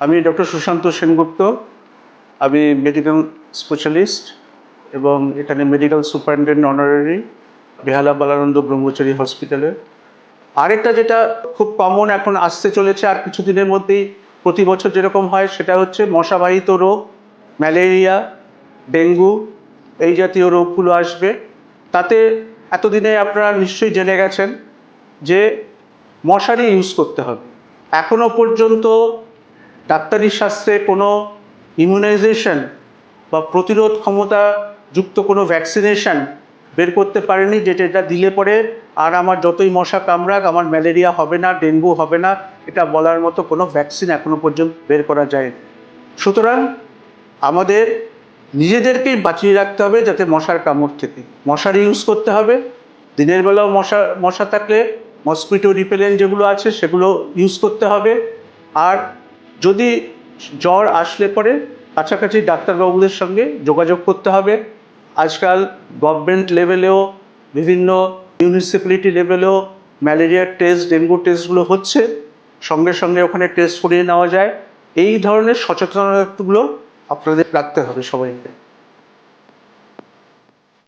আমি ডক্টর সুশান্ত সেনগুপ্ত। আমি medical specialist এবং এখানে মেডিকেল সুপারিনটেন্ডেন্ট অনারারি বেহালা বালানন্দ ব্রহ্মচারী হসপিটালে। আরেকটা যেটা খুব কমন এখন আসতে চলেছে আর কিছুদিনের মধ্যেই, প্রতি বছর যেরকম হয়, সেটা হচ্ছে মশাবাহিত রোগ, ম্যালেরিয়া, ডেঙ্গু, এই জাতীয় রোগগুলো আসবে। তাতে এতদিনে আপনারা নিশ্চয়ই জেনে গেছেন যে মশারি ইউজ করতে হবে। এখনো পর্যন্ত ডাক্তারি শাস্ত্রে কোনো ইমিউনাইজেশন বা প্রতিরোধ ক্ষমতা যুক্ত কোনো ভ্যাকসিনেশন বের করতে পারেনি, যেটা দিলে পরে আর আমার যতই মশা কামড়াক আমার ম্যালেরিয়া হবে না, ডেঙ্গু হবে না, এটা বলার মতো কোনো ভ্যাকসিন এখনো পর্যন্ত বের করা যায়নি। সুতরাং আমাদের নিজেদেরকেই বাঁচিয়ে রাখতে হবে যাতে মশার কামড় থেকে। মশারি ইউজ করতে হবে, দিনের বেলাও মশা থাকলে মসকিটো রিপেলেন্ট যেগুলো আছে সেগুলো ইউজ করতে হবে। আর যদি জ্বর আসলে পরে কাছাকাছি ডাক্তারবাবুদের সঙ্গে যোগাযোগ করতে হবে। আজকাল গভর্নমেন্ট লেভেলেও, বিভিন্ন মিউনিসিপ্যালিটি লেভেলেও ম্যালেরিয়ার টেস্ট, ডেঙ্গু টেস্টগুলো হচ্ছে, সঙ্গে সঙ্গে ওখানে টেস্ট করিয়ে নেওয়া যায়। এই ধরনের সচেতনতাগুলো আপনাদের রাখতে হবে সবাইকে।